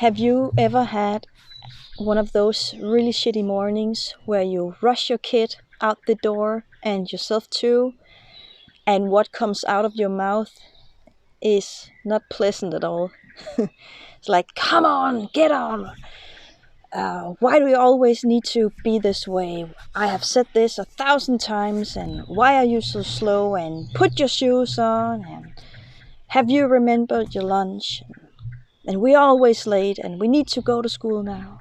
Have you ever had one of those really shitty mornings where you rush your kid out the door and yourself too, and what comes out of your mouth is not pleasant at all? It's like, come on, get on. Why do you always need to be this way? I have said this 1,000 times, and why are you so slow? And put your shoes on, and have you remembered your lunch? And we're always late, and we need to go to school now.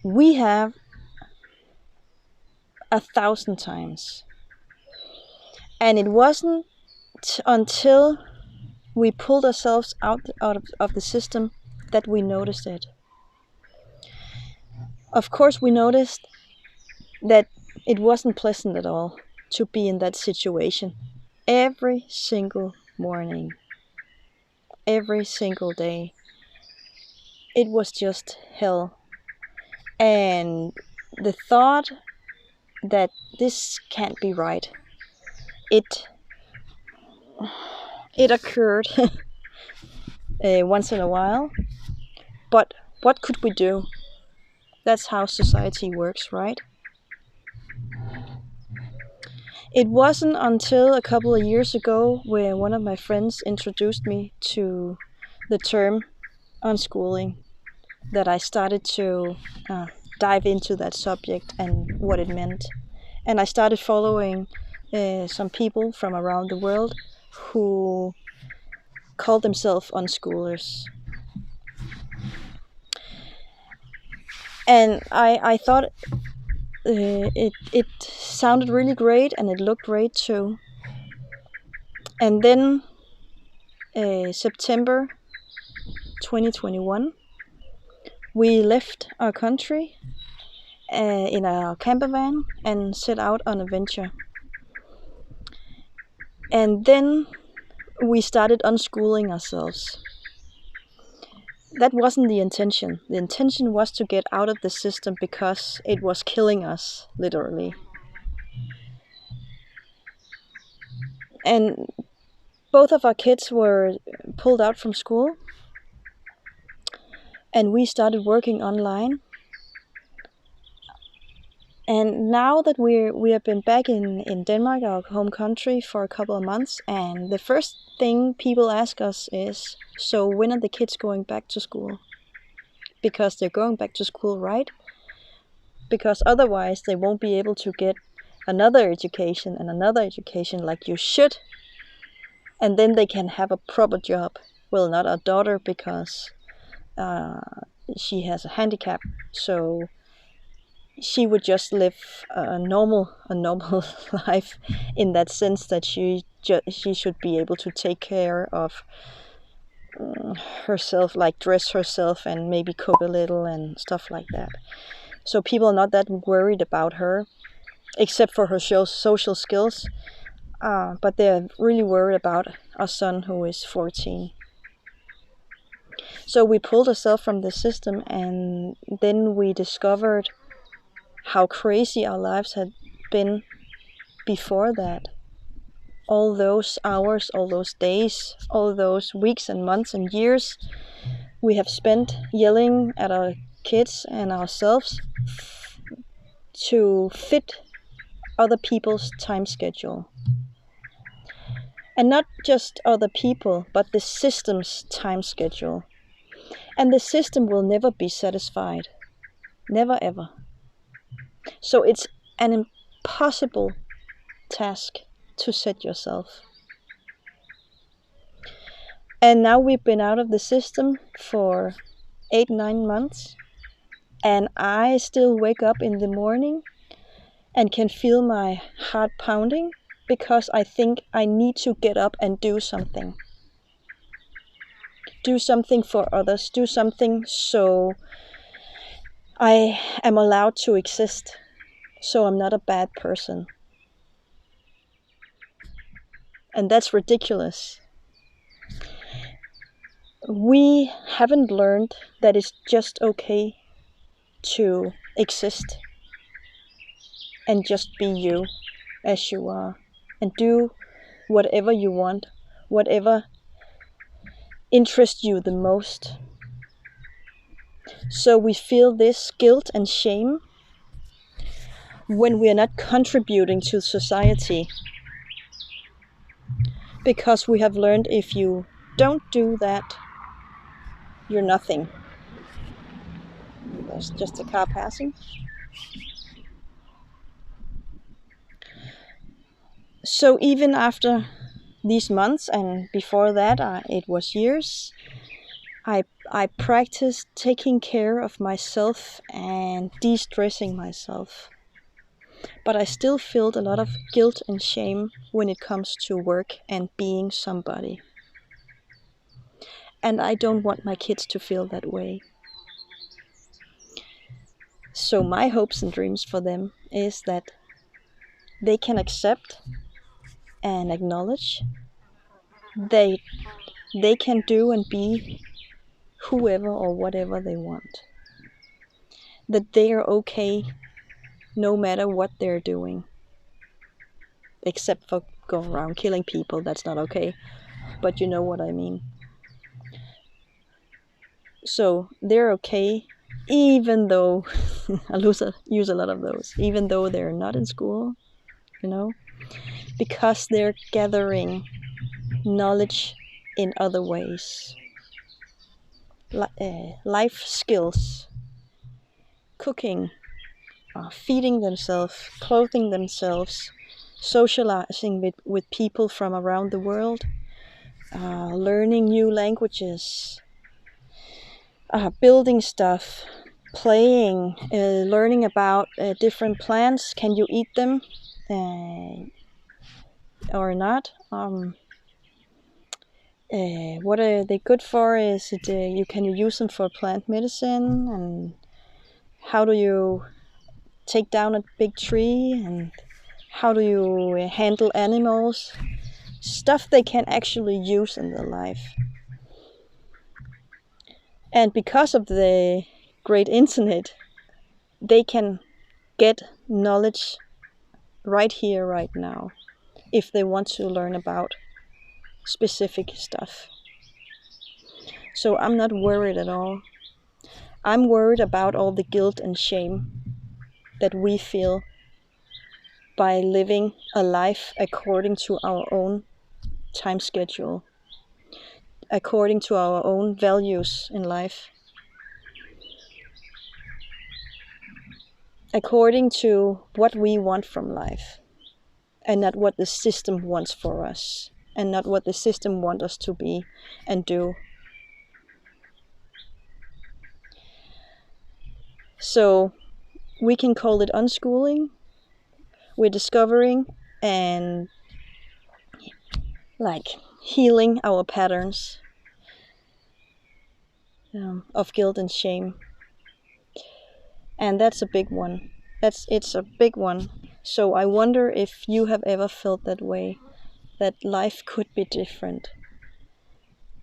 We have 1,000 times. And it wasn't until we pulled ourselves out of the system that we noticed it. Of course, we noticed that it wasn't pleasant at all to be in that situation every single morning, every single day. It was just hell. And the thought that this can't be right, it occurred once in a while. But what could we do? That's how society works, right? It wasn't until a couple of years ago where one of my friends introduced me to the term unschooling that I started to dive into that subject and what it meant. And I started following some people from around the world who called themselves unschoolers. And I thought it sounded really great, and it looked great too. And then September 2021, we left our country in a camper van and set out on a venture. And then we started unschooling ourselves. That wasn't the intention. The intention was to get out of the system because it was killing us, literally. And both of our kids were pulled out from school, and we started working online. And now that we have been back in Denmark, our home country, for a couple of months, and the first thing people ask us is, so when are the kids going back to school? Because they're going back to school, right? Because otherwise they won't be able to get another education and another education like you should. And then they can have a proper job. Well, not our daughter, because she has a handicap, so she would just live a normal life, in that sense that she should be able to take care of herself, like dress herself and maybe cook a little and stuff like that. So people are not that worried about her, except for her social skills, but they're really worried about our son, who is 14. So we pulled ourselves from the system, and then we discovered how crazy our lives had been before that. All those hours, all those days, all those weeks and months and years we have spent yelling at our kids and ourselves to fit other people's time schedule. And not just other people, but the system's time schedule. And the system will never be satisfied. Never ever. So it's an impossible task to set yourself. And now we've been out of the system for 8-9 months, and I still wake up in the morning and can feel my heart pounding because I think I need to get up and do something. Do something for others, do something so I am allowed to exist, so I'm not a bad person. And that's ridiculous. We haven't learned that it's just okay to exist and just be you as you are, and do whatever you want, whatever interests you the most. So we feel this guilt and shame when we are not contributing to society, because we have learned if you don't do that, you're nothing. There's just a car passing. So even after these months, and before that it was years, I practiced taking care of myself and de-stressing myself. But I still felt a lot of guilt and shame when it comes to work and being somebody. And I don't want my kids to feel that way. So my hopes and dreams for them is that they can accept and acknowledge they they can do and be whoever or whatever they want. That they are okay no matter what they're doing. Except for going around killing people, that's not okay. But you know what I mean. So they're okay even though I use a lot of those, even though they're not in school, you know, because they're gathering knowledge in other ways. Life skills, cooking, feeding themselves, clothing themselves, socializing with people from around the world, learning new languages, building stuff, playing, learning about different plants. Can you eat them or not? What are they good for? Is it can you use them for plant medicine? And how do you take down a big tree? And how do you handle animals? Stuff they can actually use in their life. And because of the great internet, they can get knowledge right here, right now, if they want to learn about specific stuff. So I'm not worried at all. I'm worried about all the guilt and shame that we feel by living a life according to our own time schedule, according to our own values in life, according to what we want from life, and not what the system wants for us, and not what the system wants us to be and do. So we can call it unschooling. We're discovering and like healing our patterns of guilt and shame. And that's a big one. It's a big one. So I wonder if you have ever felt that way, that life could be different.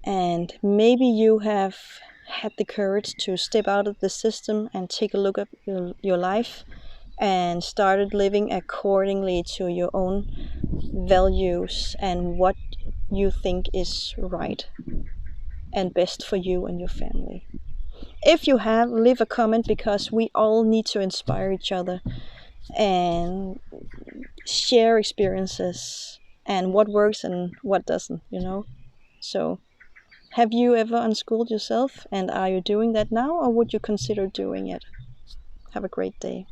And maybe you have had the courage to step out of the system and take a look at your life and started living accordingly to your own values and what you think is right and best for you and your family. If you have, leave a comment, because we all need to inspire each other and share experiences and what works and what doesn't, you know. So have you ever unschooled yourself, and are you doing that now, or would you consider doing it? Have a great day.